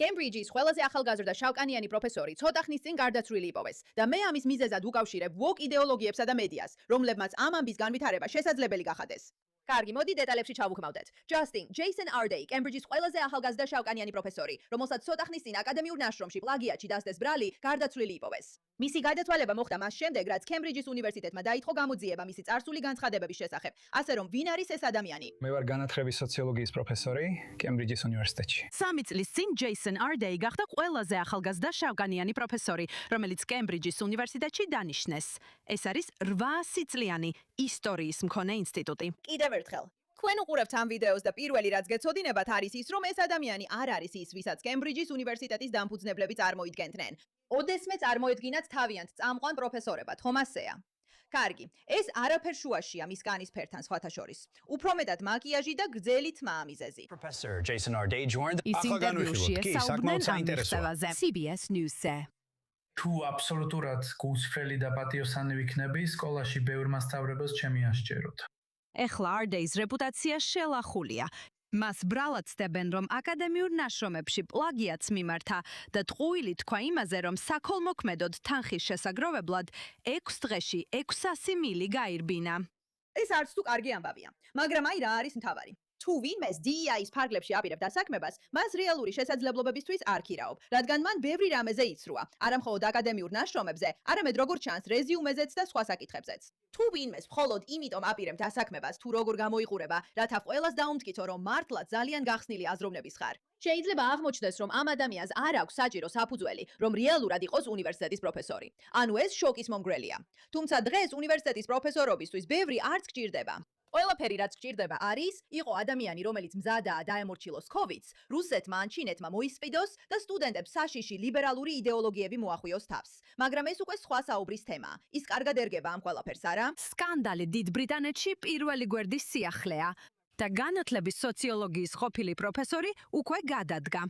კემბრიჯის ყველაზე ახალგაზრდა შავკანიანი პროფესორი ცოტა ხნის წინ გარდაცვლილი იპოვეს და მე ამის მიზეზად უკავშირებ ვოკ იდეოლოგიებსა და მედიას, რომლებმაც ამ ამბის განვითარება შესაძლებელი გახადეს. კარგი, მოდი დეტალებში ჩავუხმავდეთ. ჯასტინ ჯეისონ არდეი, კემბრიჯის ყველაზე ახალგაზრდა შავკანიანი პროფესორი, რომელსაც ცოტა ხნის წინ აკადემიურ ნაშრომში პლაგიატში დასდეს ბრალი, გარდაცვლილი იპოვეს. მისი გარდაცვალება მოხდა მას შემდეგ, რაც კემბრიჯის უნივერსიტეტმა დაიწყო გამოძიება მისი წარსული განცხადებების შესახებ, ასე რომ ვინ არის ეს ადამიანი? მე ვარ განათლების სოციოლოგიის პროფესორი კემბრიჯის უნივერსიტეტში. 3 წლის წინ ჯეისონ არდეი გახდა ყველაზე ახალგაზრდა შავკანიანი პროფესორი, რომელიც კემბრიჯის უნივერსიტეტში დანიშნეს. ეს არის 800 წლიანი ისტორიის მქონე ინსტიტუტი. კიდევ ერთხელ. თქვენ უყურებთ ამ ვიდეოს და პირველი რაც გეცოდინებათ არის ის, რომ ეს ადამიანი არ არის ის, ვისაც კემბრიჯის უნივერსიტეტის დამფუძნებლები წარმოიდგენდნენ. ოდესმე წარმოედგინათ თავიანთ წამყვან პროფესორებად, ხომ ასეა? კარგი, ეს არაფერ შუაშია მის კანის ფერთან სხვათა შორის. უფრო მეტად მაკიაჟი და გრძელი თმა ამიზეზი. Professor Jason Arday joined ის ინტერვიუში საუბრდნენ ამ მისწევაზე. CBS News-ზე. თუ აბსოლუტურად გულსხმელი და პატიოსანი ვიქნები, სკოლაში ბევრ მასწავლებელს ჩემი ასჯეროთ. ეხლა არდეის რეპუტაცია შელახულია. მას ბრალად ცდებენ, რომ აკადემიურ ნაშრომებში პლაგიატს მიმართა და ტყუილი თქვა იმაზე, რომ საქოლმოქმედოდ თანხის შესაგროვებლად 6 დღეში 600 მილი გაირბინა. ეს არც თუ კარგი ამბავია, მაგრამ აი რა არის მთავარი. თუ ვინმეს DEI-ის ფარგლებში აპირებ დასაქმებას, მას რეალური შესაძლებლობებისთვის არ ქირაობ, რადგან მან ბევრი რამეზე იცრუა, არა მხოლოდ აკადემიურ ნაშრომებზე, არამედ როგორც ჩანს რეზიუმეზეც და სხვა საკითხებზეც. თუ ვინმეს მხოლოდ იმიტომ აპირებ დასაქმებას, თუ როგორ გამოიყურება, რათა ყველას დაუმტკიცო, რომ მართლა ძალიან გახსნილი აზროვნების ხარ. შეიძლება აღმოჩნდეს, რომ ამ ადამიანს არ აქვს საჭირო საფუძველი, რომ რეალურად იყოს უნივერსიტეტის პროფესორი. ანუ ეს შოკის მომგვრელია. თუმცა დღეს უნივერსიტეტის პროფესორობისთვის ბევრი არც გჭირდება. ყველაფერი რაც გჭირდება არის, იყო ადამიანი, რომელიც მზადაა დაემორჩილოს COVID-ს, რუსეთმა ან ჩინეთმა მოისპიდოს და სტუდენტებს საშიში ლიბერალური იდეოლოგიები მოახვიოს თავს. მაგრამ ეს უკვე სხვა საუბრის თემაა. ის კარგად ერგება ამ ყველაფერს, არა? სკანდალი დიდ ბრიტანეთში პირველი გვერდის სიახლეა და განათლების სოციოლოგიის ყოფილი პროფესორი უკვე გადადგა.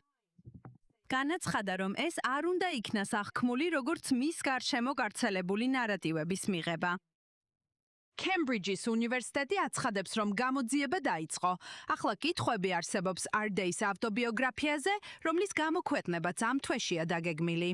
განაცხადა, რომ ეს არ უნდა იქნას აღქმული, როგორც მის გარშემო გავრცელებული ნარატივების მიღება. კემბრიჯის უნივერსიტეტი აცხადებს, რომ გამოძიება დაიწყო. ახლა კითხვები არსებობს არდეის ავტობიოგრაფიაზე, რომლის გამოქვეყნებაც ამ თვეშია დაგეგმილი.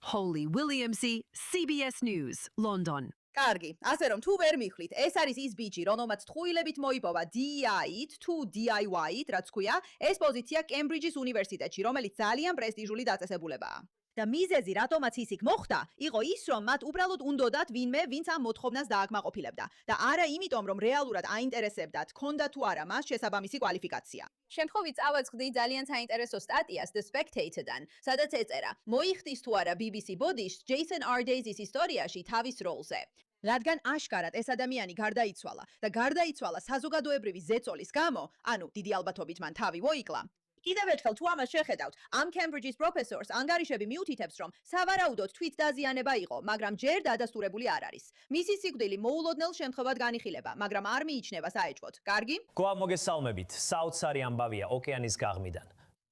Holly Williamsy, CBS News, London. კარგი, ასე რომ თუ ვერ მიხვლით, ეს არის ის ბიჭი, რომელმაც ტყუილებით მოიპოვა DEI-ით თუ DIY-ით, რაც ქვია, ეს პოზიცია კემბრიჯის უნივერსიტეტში, რომელიც ძალიან პრესტიჟული დაწესებულებაა. და მიზეზი, რატომაც ის იქ მოხდა, იყო ის, რომ მათ უბრალოდ უნდოდათ ვინმე, ვინც ამ მოთხოვნას დააკმაყოფილებდა და არა იმიტომ, რომ რეალურად აინტერესებდათ, ქონდა თუ არა მას შესაბამისი კვალიფიკაცია. შემთხვევით წავაწყდი ძალიან საინტერესო სტატიას The Spectator-დან, სადაც ეწერა, მოიხდის თუ არა BBC ბოდიშს ჯეისონ არდეის ისტორიაში თავის როლზე. რადგან აშკარად ეს ადამიანი გარდაიცვალა და გარდაიცვალა საზოგადოებრივი ზეწოლის გამო, ანუ დიდი ალბათობით მან თავი მოიკლა. კიდევ ერთხელ თუ ამას შეხედავთ, ამ კემბრიჯის პროფესორს ანგარიშები მიუთითებს, რომ სავარაუდოდ თვით დაზიანება იყო, მაგრამ ჯერ დადასტურებული არ არის. მისი სიკვდილი მოულოდნელ შემთხვევად განიხილება, მაგრამ არ მიიჩნევა საეჭვოდ. კარგი? გოა მოგესალმებით. საოცარი ამბავია ოკეანის გაღმიდან.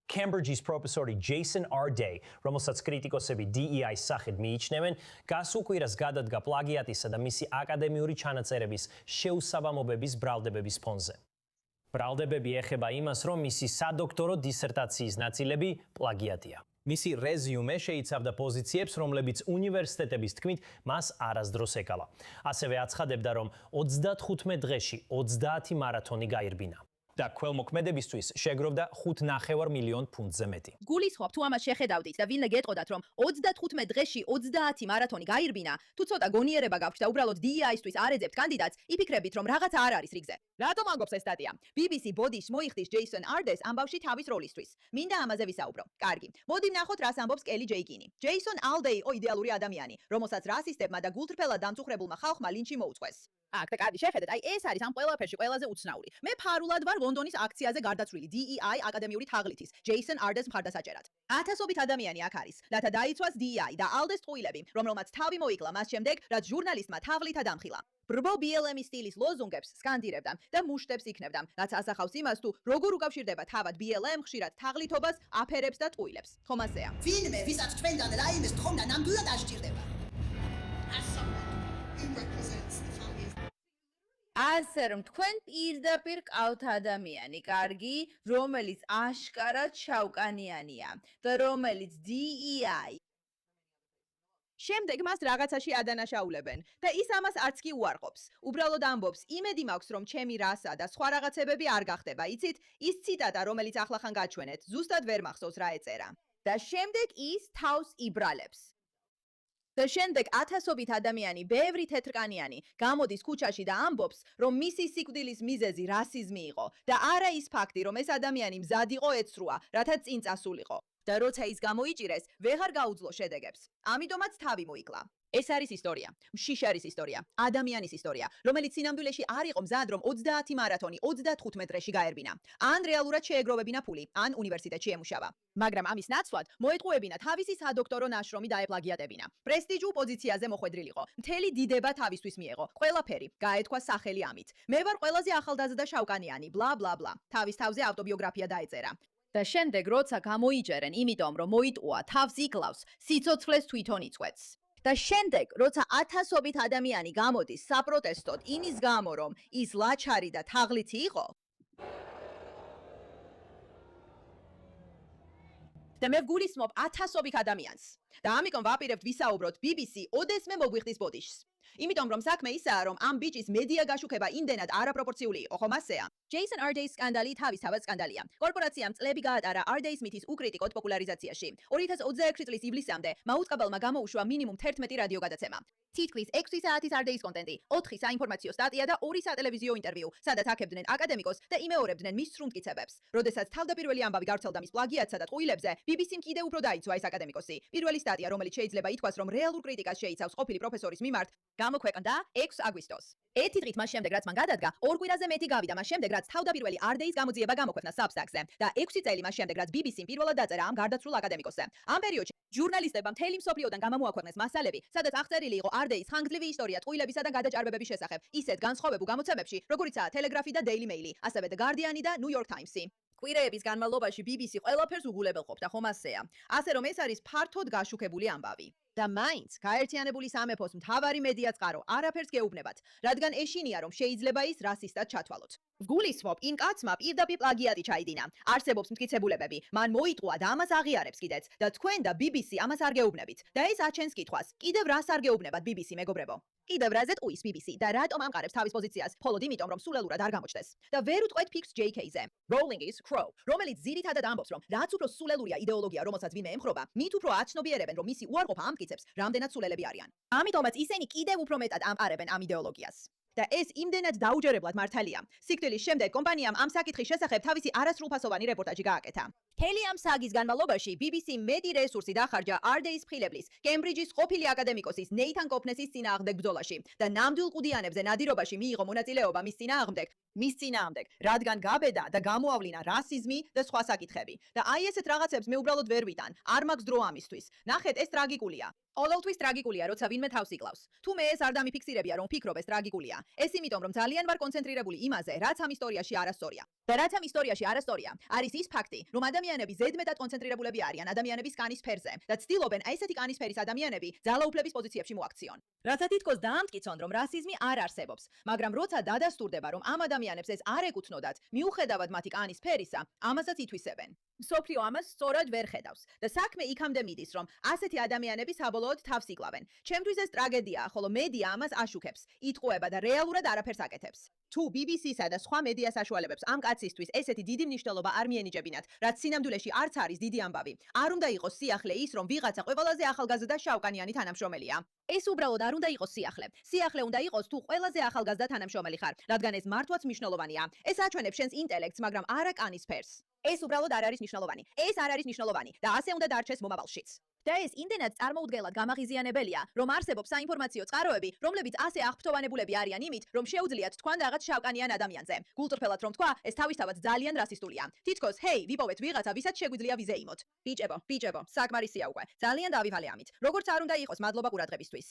Cambridge's პროფესორი Jason Arday, რომელსაც კრიტიკოსები DEI-ის სახით მიიჩნევენ, გასუკვირას გადადგა პლაგიატისა და მისი აკადემიური ჩანაწერების შეუსაბამობების ბრალდებების ფონზე. ბრალდებები ეხება იმას, რომ მისი სადოქტორო დისერტაციის ნაწილები პლაგიატია. მისი რეზიუმე შეიცავდა პოზიციებს, რომლებიც უნივერსიტეტების თქმით მას არასდროს ეკალა. ასევე აცხადებდა, რომ 35 დღეში 30 მარათონი გაირბინა. და ქველმოქმედებისთვის შეგროვდა 5,5 მილიონ ფუნტზე მეტი. გულისხმობ თუ ამას შეხედავდით და ვინმე გეტყოდათ, რომ 35 დღეში 30 მარათონი გაირბინა, თუ ცოტა გონიერება გაქვთ და უბრალოდ DEI-ისთვის არ ეძებთ კანდიდატს, იფიქრებით, რომ რაღაცა არ არის რიგზე. რატომ ამბობს ეს სტატია? BBC ბოდიშს მოიხდის ჯეისონ არდეს ამბავში თავის როლისთვის. მინდა ამაზე ვისაუბრო. კარგი. მოდი ვნახოთ, რას ამბობს კელი ჯეიკინი. ჯეისონ არდეი იყო იდეალური ადამიანი, რომელსაც რასისტებმა და გულთრფელად დამწუხრებულმა ხალხმა ლინჩი მოუწყვეს. აქ და კარგი შეხედეთ, აი ეს არის ამ ყველაფერში ყველაზე უცნაური. მე ფარულად ვარ ლონდონის აქციაზე გარდაცვლილი DEI აკადემიური თაღლითის, ჯეისონ არდეს მხარდასაჭერად. ათასობით ადამიანი აქ არის, რათა დაიცვას DEI და ალდეს ტყუილები, რომელმაც თავი მოიკლა მას შემდეგ, რაც ჟურნალისტმა თაღლით ადამხილა. ბრბო BLM-ის სტილის ლოზუნგებს სკანდირებდა და მუშტებს იქნებდა, რაც ასახავს იმას, თუ როგორ უკავშირდება თავად BLM ხშირად თაღლითობას, აფერებს და ტყუილებს. ხომ ასეა? ვინმე, ვისაც თქვენგან რაიმეს თხოვნა ნამდვილად არ სჭირდება. ასე რომ თქვენ პირდაპირ ყავთ ადამიანი, კარგი, რომელიც აშკარად შავკანიანია და რომელიც DEI შემდეგ მას რაღაცაში ადანაშაულებენ და ის ამას არც კი უარყოფს. უბრალოდ ამბობს, იმედი მაქვს, რომ ჩემი რასა და სხვა რაღაცებები არ გახდება. იცით, ის ციტატა, რომელიც ახლახან გაჩვენეთ, ზუსტად ვერ მახსოვს რა ეწერა. და შემდეგ ის თავს იბრალებს. და შემდეგ ათასობით ადამიანი, ბევრი თეთრკანიანი, გამოდის ქუჩაში და ამბობს, რომ მისი სიკვდილის მიზეზი რასიზმი იყო და არა ის ფაქტი, რომ ეს ადამიანი მზად იყო ეცრუა, რათა წინ წასულიყო. და როცა ის გამოიჭირეს, ვეღარ გაუძლო შედეგებს. ამიტომაც თავი მოიკლა. ეს არის ისტორია, მშიშარის ისტორია, ადამიანის ისტორია, რომელიც სინამდვილეში არ იყო მზად, რომ 30 მარათონი 35 დღეში გაერბინა. ან რეალურად შეეგროვებინა ფული, ან უნივერსიტეტში ემუშავა. მაგრამ ამის ნაცვლად მოეტყუებინა თავისი სადოქტორო ნაშრომი დაეპლაგიატებინა. პრესტიჟულ პოზიციაზე მოხვედრილიყო. მთელი დიდება თავისთვის მიეღო. ყველაფერი გაეთქვა სახელი ამით. მე ვარ ყველაზე ახალგაზრდა შავკანიანი, ბლა ბლა ბლა. თავის თავზე ავტობიოგრაფია დაეწერა. და შემდეგ როცა გამოიჯერენ, იმიტომ რომ მოიტყუა თავს იკლავს, სიცოცხლეს თვითონ იწვეთს. და შემდეგ როცა ათასობით ადამიანი გამოდის საპროტესტოდ იმის გამო, რომ ის ლაჩარი და თაღლითი იყო, და მე ვგულისხმობ ათასობით ადამიანს. და ამიტომ ვაპირებთ ვისაუბროთ BBC ოდესმე მოგვიხდის ბოდიშს. იმიტომ რომ საქმე ისაა, რომ ამ ბიჭის მედია გაშუქება იმდენად არაპროპორციული იყო, ხომ ასეა? Jason Arde's სკანდალი თავისთავად სკანდალია. კორპორაციამ წლები გაატარა Arde's მითის უკრიტიკოდ პოპულარიზაციაში. 2026 წლის ივლისამდე მაუწყებელმა გამოუშვა მინიმუმ 11 რადიო გადაცემა. თითქმის 6 საათის Arde's კონტენტი, 4 საინფორმაციო სტატია და 2 სატელევიზიო ინტერვიუ, სადაც აქებდნენ აკადემიკოს და იმეორებდნენ მის სრუნტკიცებებს. როდესაც თავდაპირველი ამბავი გავრცელდა მის პლაგიატსა და ტყუილებზე, BBC-მ კიდევ უფრო დაიცვა ეს აკადემიკოსი. პირველი სტატია, რომელიც შეიძლება ითქვას, რომ რეალურ კრიტიკას შეიცავს ყოფილი პროფესორის მიმართ, გამოქვეყნდა 6 აგვისტოს. ერთი დღით მას შემდეგ, რაც მან გადადგა, 2 კვირაზე მეტი გავიდა მას შემდეგ, რაც თავდაპირველი Arde's გამოძიება გამოქვეყნდა Substack-ზე და 6 წელი მას შემდეგ, რაც BBC-მ პირველად დაწერა ამ გარდაცვლილ აკადემიკოსზე. ამ პერიოდში ჟურნალისტებმა მთელი მსოფლიოდან გამომოაქვეყნეს მასალები, სადაც აღწერილი იყო Arde's ხანგრძლივი ისტორია ტყუილებისა და გადაჭარბებების შესახებ, ისეთ განსხვავებულ გამოცემებში, როგორიცაა Telegraph და Daily Mail, ასევე The Guardian და New York Times-ი. კვირეების განმავლობაში BBC ყველაფერს უგულებელ ყოფდა, ხომ ასეა? ასე რომ ეს არის ფართოდ გაშუქებული ამბავი. და მაინც გაერთიანებული სამეფოს მთავარი მედია წყარო არაფერს გეუბნებათ, რადგან ეშინია, რომ შეიძლება ის რასისტად ჩათვალოთ. ვგულისხმობ, იმ კაცმა პირდაპირ პლაგიატი ჩაიდინა. არსებობს მტკიცებულებები, მან მოიტყუა და ამას აღიარებს კიდეც და თქვენ და BBC ამას არ გეუბნებით. და ეს აჩენს კითხვას, კიდევ რას არ გეუბნებათ BBC მეგობრებო? კიდევ რაზე ტყუის BBC და რატომ ამყარებს თავის პოზიციას, მხოლოდ იმიტომ, რომ სულელურად არ გამოჩნდეს. და ვერ უტყვეთ ფიქს JK-ზე. Rolling is Crow, რომელიც ძირითადად ამბობს, რომ რაც უფრო სულელურია იდეოლოგია, რომელსაც ვინმე ემხრობა, მით უფრო აცნობიერებენ, რომ მისი უარყოფა ამტკიცებს, რამდენად სულელები არიან. ამიტომაც ისინი კიდევ უფრო მეტად ამყარებენ ამ იდეოლოგიას. და ეს იმდენად დაუჯერებლად მართალია. სიკვდილის შემდეგ კომპანიამ ამ საკითხის შესახებ თავისი არასრულფასოვანი რეპორტაჟი გააკეთა. მთელი ამ საგის განმავლობაში BBC მეტი რესურსი დახარჯა Arde's მხილებლის, კემბრიჯის ყოფილი აკადემიკოსის ნეითან კოფნესის წინააღმდეგ ბრძოლაში და ნამდვილ ყუდიანებზე ნადირობაში მიიღო მონაწილეობა მის წინააღმდეგ, რადგან გაბედა და გამოავლინა რასიზმი და სხვა საკითხები. და აი ესეთ რაღაცებს მე უბრალოდ ვერ ვიტან, არ მაქვს დრო ამისთვის. ნახეთ, ეს ტრაგიკულია. ყოველთვის ტრაგიკულია, როცა ვინმე თავს იკლავს. თუ მე ეს არ დამიფიქსირებია, რომ ფიქრობ ეს ტრაგიკულია. ეს იმიტომ, რომ ძალიან ვარ კონცენტრირებული იმაზე, რაც ამ ისტორიაში არასწორია. და რაც ამ ისტორიაში არასწორია, არის ის ფაქტი, რომ ადამიანები ზედმეტად კონცენტრირებულები არიან ადამიანების კანის ფერზე და ცდილობენ ესეთი კანის ფერის ადამიანები ძალაუფლების პოზიციებში მოაქციონ. რათა თითქოს დაამტკიცონ, რომ რასიზმი არ არსებობს, მაგრამ როცა დადასტურდება, რომ ამ ადამიანებს ეს არ ეკუთვნოდათ, მიუხედავად მათი კანის ფერისა, ამასაც ითვისებენ. მსოფლიო ამას სწორად ვერ ხედავს და საქმე იქამდე მიდის, რომ ასეთი ადამიანები საბოლოოდ თავს იკლავენ. ჩემთვის ეს ტრაგედიაა, ხოლო მედია ამას აშუქებს, იტყუება და რეალურად არაფერს აკეთებს. თუ BBC-სა და სხვა მედია საშუალებებს ამ კაცისთვის ესეთი დიდი მნიშვნელობა არ მიენიჭებინათ, რაც სინამდვილეში არც არის დიდი ამბავი, არ უნდა იყოს სიახლე ის, რომ ვიღაცა ყველაზე ახალგაზრდა შავკანიანი თანამშრომელია. ეს უბრალოდ არ უნდა იყოს სიახლე. სიახლე უნდა იყოს თუ ყველაზე ახალგაზრდა თანამშრომელი ხარ, რადგან ეს მართლაც მნიშვნელოვანია. ეს აჩვენებს შენს ინტელექტს, მაგრამ არა კანის ფერს. ეს უბრალოდ არ არის მნიშვნელოვანი. ეს არ არის მნიშვნელოვანი და ასე უნდა დარჩეს მომავალშიც. და ეს იმდენად წარმოუდგენლად გამაღიზიანებელია, რომ არსებობს საინფორმაციო წყაროები, რომლებიც ასე აღფრთოვანებულები არიან იმით, რომ შეუძლიათ თქვან რაღაც შავკანიან ადამიანზე. გულწრფელად რომ თქვა, ეს თავისთავად ძალიან რასისტულია. თითქოს, ჰეი, ვიპოვეთ ვიღაცა, ვისაც შეგვიძლია ვიზე იმოთ. ბიჭებო, საკმარისია უკვე. ძალიან დავივალე ამით. როგორც არ უნდა იყოს, მადლობა ყურადღებისთვის.